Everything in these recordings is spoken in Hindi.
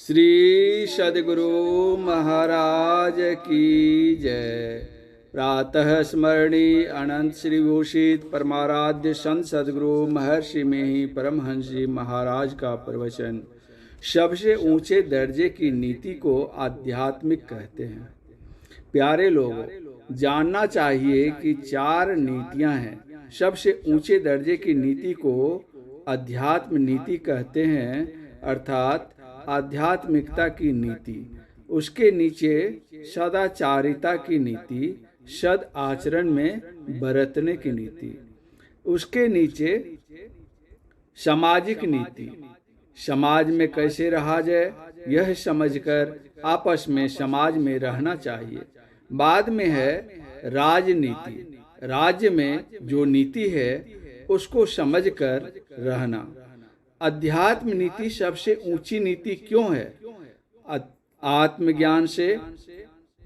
श्री सद्गुरु महाराज की जय। प्रातः स्मरणीय अनंत श्री भूषित परमाराध्य संत सद्गुरु महर्षि में ही परमहंस जी महाराज का प्रवचन। सबसे ऊंचे दर्जे की नीति को आध्यात्मिक कहते हैं। प्यारे लोगों, जानना चाहिए कि 4 नीतियां हैं। सबसे ऊंचे दर्जे की नीति को अध्यात्म नीति कहते हैं, अर्थात आध्यात्मिकता की नीति। उसके नीचे सदाचारिता की नीति, सद आचरण में बरतने की नीति। उसके नीचे सामाजिक नीति, समाज में कैसे रहा जाए यह समझकर आपस में समाज में रहना चाहिए। बाद में है राजनीति, राज्य में जो नीति है उसको समझकर रहना। अध्यात्म नीति सबसे ऊंची नीति क्यों है? आत्मज्ञान से,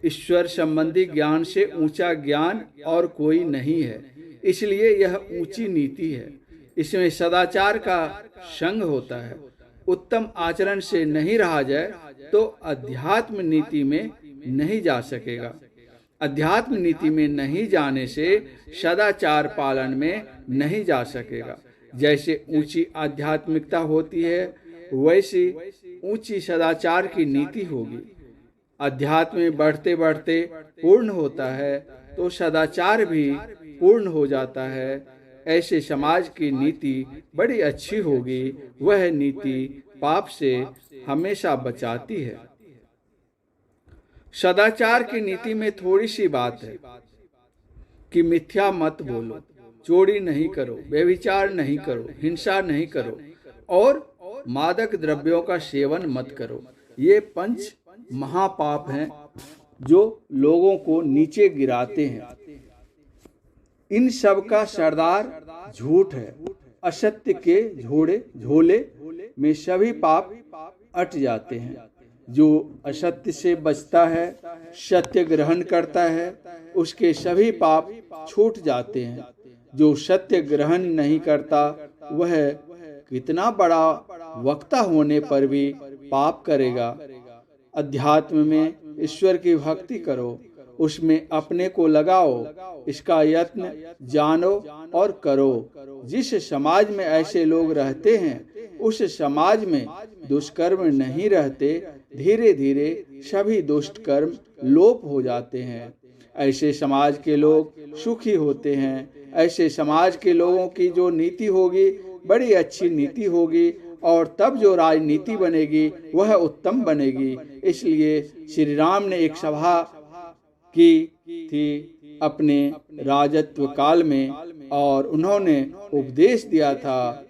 ईश्वर संबंधी ज्ञान से ऊंचा ज्ञान और कोई नहीं है, इसलिए यह ऊंची नीति है। इसमें सदाचार का संग होता है। उत्तम आचरण से नहीं रहा जाए तो अध्यात्म नीति में नहीं जा सकेगा। अध्यात्म नीति में नहीं जाने से सदाचार पालन में नहीं जा सकेगा। जैसे ऊंची आध्यात्मिकता होती है वैसी ऊंची सदाचार की नीति होगी। अध्यात्म में बढ़ते बढ़ते पूर्ण होता है तो सदाचार भी पूर्ण हो जाता है। ऐसे समाज की नीति बड़ी अच्छी होगी। वह नीति पाप से हमेशा बचाती है। सदाचार की नीति में थोड़ी सी बात है कि मिथ्या मत बोलो, चोरी नहीं करो, व्यभिचार नहीं करो, हिंसा नहीं करो और मादक द्रव्यों का सेवन मत करो। ये 5 महापाप हैं जो लोगों को नीचे गिराते हैं। इन सब का सरदार झूठ है। असत्य के झोले में सभी पाप अट जाते हैं। जो असत्य से बचता है, सत्य ग्रहण करता है, उसके सभी पाप छूट जाते हैं। जो सत्य ग्रहण नहीं करता वह कितना बड़ा वक्ता होने पर भी पाप करेगा। अध्यात्म में ईश्वर की भक्ति करो, उसमें अपने को लगाओ, इसका यत्न जानो और करो। जिस समाज में ऐसे लोग रहते हैं उस समाज में दुष्कर्म नहीं रहते। धीरे धीरे सभी दुष्ट कर्म लोप हो जाते हैं। ऐसे समाज के लोग सुखी होते हैं। ऐसे समाज के लोगों की जो नीति होगी बड़ी अच्छी नीति होगी और तब जो राजनीति बनेगी वह उत्तम बनेगी। इसलिए श्री राम ने एक सभा की थी अपने राजत्व काल में और उन्होंने उपदेश दिया था।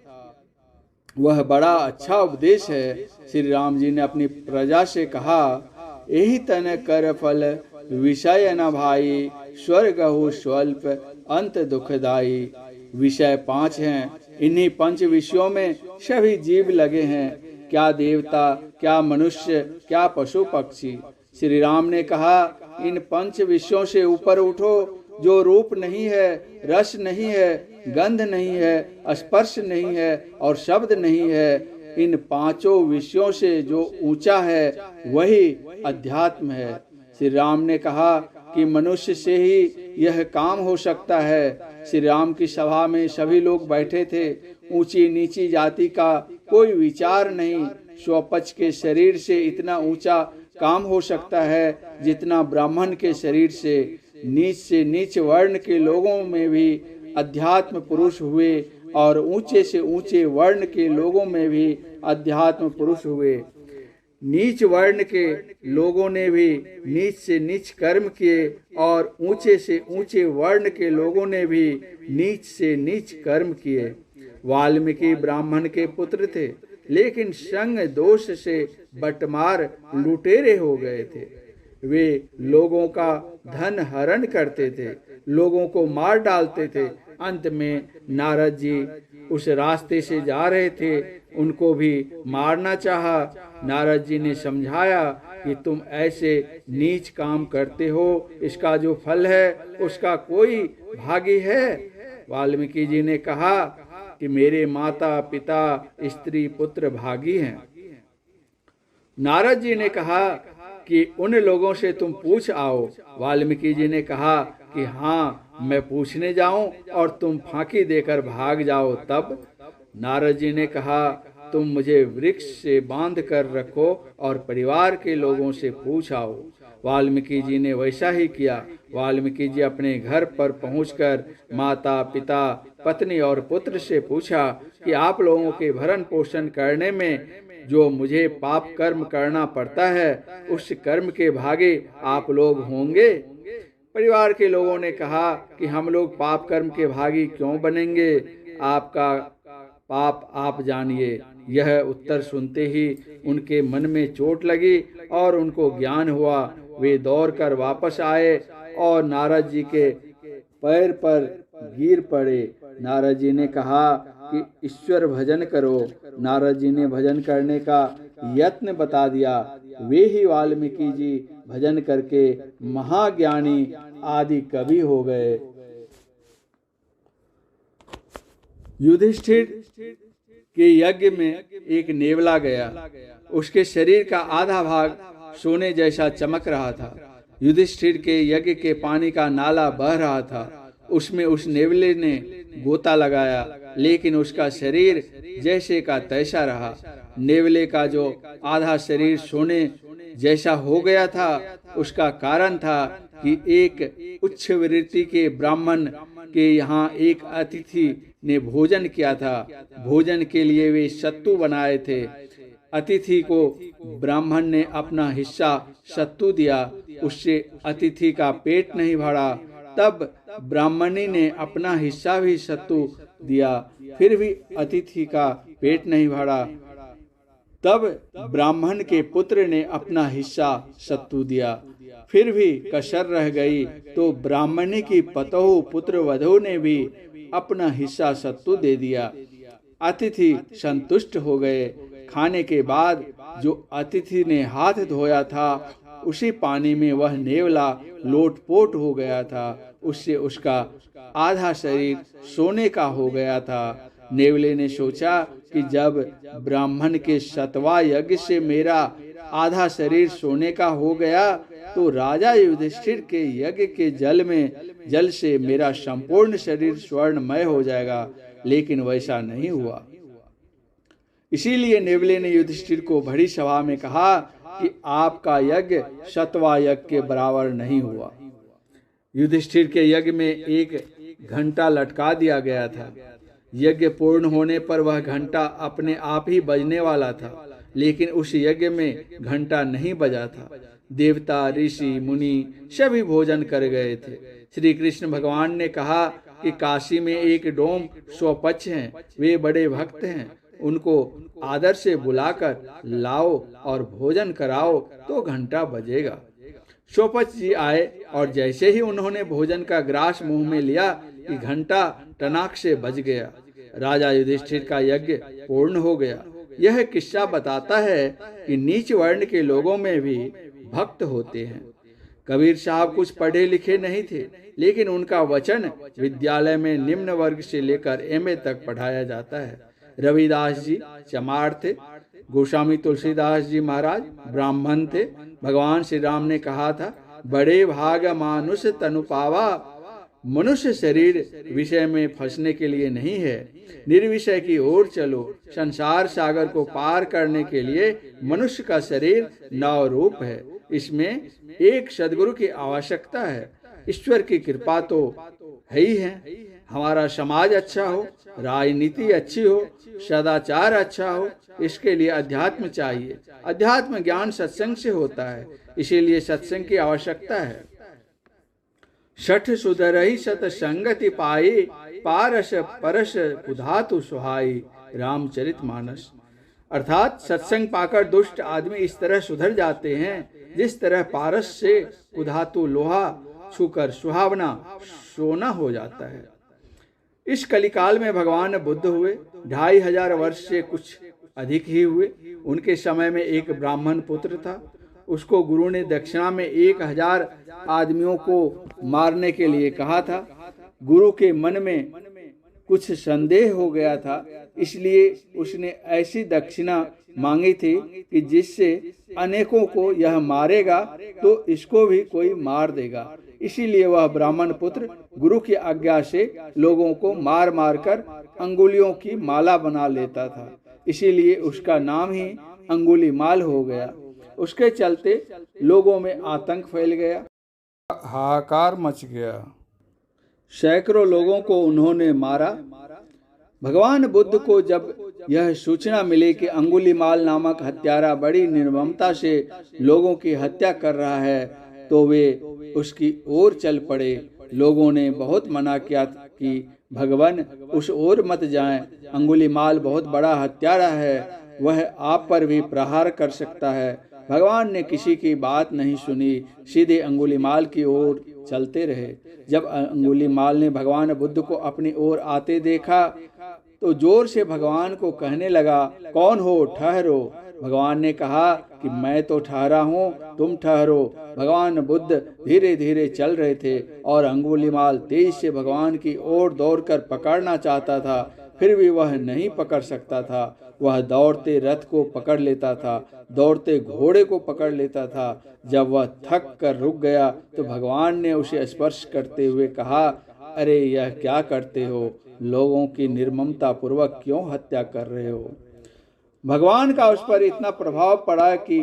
वह बड़ा अच्छा उपदेश है। श्री राम जी ने अपनी प्रजा से कहा, यही तन कर फल विषय न भाई, स्वर्ग हो स्वल्प अंत दुखदाई। विषय 5 हैं। इन्हीं 5 विषयों में सभी जीव लगे हैं। क्या देवता, क्या मनुष्य, क्या पशु पक्षी। श्री राम ने कहा, इन 5 विषयों से ऊपर उठो। जो रूप नहीं है, रस नहीं है, गंध नहीं है, स्पर्श नहीं है और शब्द नहीं है, इन 5 विषयों से जो ऊंचा है वही अध्यात्म है। श्री राम ने कहा कि मनुष्य से ही यह काम हो सकता है। श्री राम की सभा में सभी लोग बैठे थे। ऊंची नीची जाति का कोई विचार नहीं। स्वपच के शरीर से इतना ऊंचा काम हो सकता है जितना ब्राह्मण के शरीर से नीच वर्ण के लोगों में भी अध्यात्म पुरुष हुए और ऊंचे से ऊंचे वर्ण के लोगों में भी अध्यात्म पुरुष हुए। नीच वर्ण के लोगों ने भी नीच से नीच कर्म किए और ऊंचे से ऊंचे वर्ण के लोगों ने भी नीच से नीच कर्म किए। वाल्मीकि ब्राह्मण के पुत्र थे, लेकिन संग दोष से बटमार लुटेरे हो गए थे। वे लोगों का धन हरण करते थे, लोगों को मार डालते थे। अंत में नारद जी उस रास्ते से जा रहे थे, उनको भी मारना चाहा। नारद जी ने समझाया कि तुम ऐसे नीच काम करते हो, इसका जो फल है उसका कोई भागी है। वाल्मीकि जी ने कहा कि मेरे माता पिता स्त्री पुत्र भागी हैं। नारद जी ने कहा कि उन लोगों से तुम पूछ आओ। वाल्मीकि जी ने कहा कि हाँ, मैं पूछने जाऊं और तुम फांकी देकर भाग जाओ तब? नारद जी ने कहा, तुम मुझे वृक्ष से बांध कर रखो और परिवार के लोगों से पूछ आओ। वाल्मीकि जी ने वैसा ही किया। वाल्मीकि जी अपने घर पर पहुंचकर माता, पिता, पत्नी और पुत्र से पूछा कि आप लोगों के भरण पोषण करने में जो मुझे पाप कर्म करना पड़ता है, उस कर्म के भागी आप लोग होंगे? परिवार के लोगों ने कहा कि हम लोग पाप कर्म के भागी क्यों बनेंगे? आपका पाप आप जानिए। यह उत्तर सुनते ही उनके मन में चोट लगी और उनको ज्ञान हुआ। वे दौड़कर वापस आए और नारद जी के पैर पर गिर पड़े। नारद जी ने कहा कि ईश्वर भजन करो। नारद जी ने भजन करने का यत्न बता दिया। वे ही वाल्मीकि जी भजन करके महाज्ञानी आदि कवि हो गए। युधिष्ठिर के यज्ञ में एक नेवला गया। उसके शरीर का आधा भाग सोने जैसा चमक रहा था। युधिष्ठिर के यज्ञ के पानी का नाला बह रहा था। उसमें उस नेवले ने गोता लगाया, लेकिन उसका शरीर जैसे का तैसा रहा। नेवले का जो आधा शरीर सोने जैसा हो गया था, उसका कारण था कि एक उच्च वृत्ति के ब्राह्मण के यहाँ एक अतिथि ने भोजन किया था। भोजन के लिए वे सत्तू बनाए थे। अतिथि को ब्राह्मण ने अपना हिस्सा सत्तू दिया। उससे अतिथि का पेट नहीं भरा। तब ब्राह्मणी ने अपना हिस्सा भी सत्तू दिया, फिर भी अतिथि का पेट नहीं भरा। तब ब्राह्मण के पुत्र ने अपना हिस्सा सत्तू दिया, फिर भी कसर रह गई। तो ब्राह्मणी की पतोहू पुत्र वधू ने भी अपना हिस्सा सत्तू दे दिया। अतिथि संतुष्ट हो गए। खाने के बाद जो अतिथि ने हाथ धोया था, उसी पानी में वह नेवला लोटपोट हो गया था। उससे उसका आधा शरीर सोने का हो गया था। नेवले ने सोचा कि जब ब्राह्मण के शतवा यज्ञ से मेरा आधा शरीर सोने का हो गया, तो राजा युधिष्ठिर के यज्ञ के जल से मेरा संपूर्ण शरीर स्वर्णमय हो जाएगा। लेकिन वैसा नहीं हुआ। इसीलिए नेवले ने युधिष्ठिर को बड़ी सभा में कहा कि आपका यज्ञ शतवा यज्ञ के बराबर नहीं हुआ। युधिष्ठिर के यज्ञ में एक घंटा लटका दिया गया था। यज्ञ पूर्ण होने पर वह घंटा अपने आप ही बजने वाला था, लेकिन उस यज्ञ में घंटा नहीं बजा था। देवता, ऋषि, मुनि सभी भोजन कर गए थे। श्री कृष्ण भगवान ने कहा कि काशी में एक डोम स्वपक्ष हैं। वे बड़े भक्त हैं। उनको आदर से बुलाकर लाओ और भोजन कराओ तो घंटा बजेगा। स्वपक्ष जी आए और जैसे ही उन्होंने भोजन का ग्रास मुंह में लिया कि घंटा टनाक से बज गया। राजा युधिष्ठिर का यज्ञ पूर्ण हो गया। यह किस्सा बताता है कि नीच वर्ण के लोगों में भी भक्त होते हैं। कबीर साहब कुछ पढ़े लिखे नहीं थे, लेकिन उनका वचन विद्यालय में निम्न वर्ग से लेकर एमए तक पढ़ाया जाता है। रविदास जी चमार थे। गोस्वामी तुलसीदास जी महाराज ब्राह्मण थे। भगवान श्री राम ने कहा था, बड़े भाग मानुष तनु पावा। मनुष्य शरीर विषय में फंसने के लिए नहीं है, निर्विषय की ओर चलो। संसार सागर को पार करने के लिए मनुष्य का शरीर नव रूप है। इसमें एक सद्गुरु की आवश्यकता है। ईश्वर की कृपा तो है ही है। हमारा समाज अच्छा हो, राजनीति अच्छी हो, सदाचार अच्छा हो, इसके लिए अध्यात्म चाहिए। अध्यात्म ज्ञान सत्संग से होता है, इसीलिए सत्संग की आवश्यकता है। शठ सुधरहि सत संगति पाई, पारस परस कुधातु सुहाई। रामचरितमानस। अर्थात सत्संग पाकर दुष्ट आदमी इस तरह सुधर जाते हैं जिस तरह पारस से कुधातु लोहा छूकर सुहावना सोना हो जाता है। इस कलिकाल में भगवान बुद्ध हुए 2500 वर्ष से कुछ अधिक ही हुए। उनके समय में एक ब्राह्मण पुत्र था। उसको गुरु ने दक्षिणा में 1000 आदमियों को मारने के लिए कहा था। गुरु के मन में कुछ संदेह हो गया था, इसलिए उसने ऐसी दक्षिणा मांगी थी कि जिससे अनेकों को यह मारेगा तो इसको भी कोई मार देगा। इसीलिए वह ब्राह्मण पुत्र गुरु की आज्ञा से लोगों को मार मार कर अंगुलियों की माला बना लेता था। इसीलिए उसका नाम ही अंगुलीमाल हो गया। उसके चलते लोगों में आतंक फैल गया, हाहाकार मच गया। सैकड़ों लोगों को उन्होंने मारा। भगवान बुद्ध को जब यह सूचना मिली कि अंगुलीमाल नामक हत्यारा बड़ी निर्ममता से लोगों की हत्या कर रहा है, तो वे उसकी ओर चल पड़े। लोगों ने बहुत मना किया कि भगवान उस ओर मत जाएं, अंगुलीमाल बहुत बड़ा हत्यारा है, वह आप पर भी प्रहार कर सकता है। भगवान ने किसी की बात नहीं सुनी, सीधे अंगुलीमाल की ओर चलते रहे। जब अंगुलीमाल ने भगवान बुद्ध को अपनी ओर आते देखा तो जोर से भगवान को कहने लगा, कौन हो, ठहरो। भगवान ने कहा कि मैं तो ठहरा हूँ, तुम ठहरो। भगवान बुद्ध धीरे धीरे चल रहे थे और अंगुलीमाल तेज से भगवान की ओर दौड़कर पकड़ना चाहता था, फिर भी वह नहीं पकड़ सकता था। वह दौड़ते रथ को पकड़ लेता था, दौड़ते घोड़े को पकड़ लेता था। जब वह थक कर रुक गया तो भगवान ने उसे स्पर्श करते हुए कहा, अरे यह क्या करते हो, लोगों की निर्ममता पूर्वक क्यों हत्या कर रहे हो। भगवान का उस पर इतना प्रभाव पड़ा कि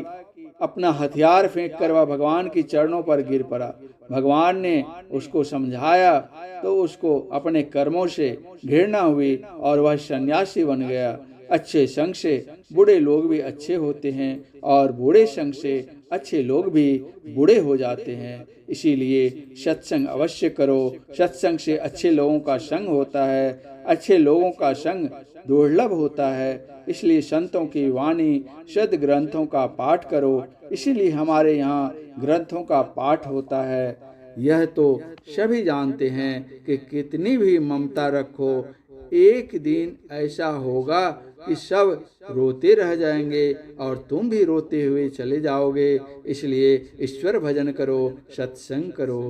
अपना हथियार फेंक कर वह भगवान की चरणों पर गिर पड़ा। भगवान ने उसको समझाया तो उसको अपने कर्मों से घृणा हुई और वह सन्यासी बन गया। अच्छे संग से बूढ़े लोग भी अच्छे होते हैं और बूढ़े संग से अच्छे लोग भी बूढ़े हो जाते हैं। इसीलिए सत्संग अवश्य करो। सत्संग से अच्छे लोगों का संग होता है, अच्छे लोगों का संग दुर्लभ होता है। इसलिए संतों की वाणी, सद ग्रंथों का पाठ करो। इसीलिए हमारे यहाँ ग्रंथों का पाठ होता है। यह तो सभी जानते हैं कि कितनी भी ममता रखो, एक दिन ऐसा होगा कि सब रोते रह जाएंगे और तुम भी रोते हुए चले जाओगे। इसलिए ईश्वर भजन करो, सत्संग करो।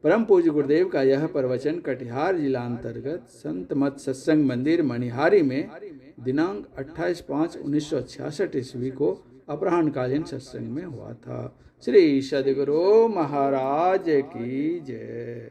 परम पूज्य गुरुदेव का यह प्रवचन कटिहार जिला अंतर्गत संत मत सत्संग मंदिर मणिहारी में दिनांक 28/5/1966 ईस्वी को अपराह्नकालीन सत्संग में हुआ था। श्री सद्गुरु महाराज की जय।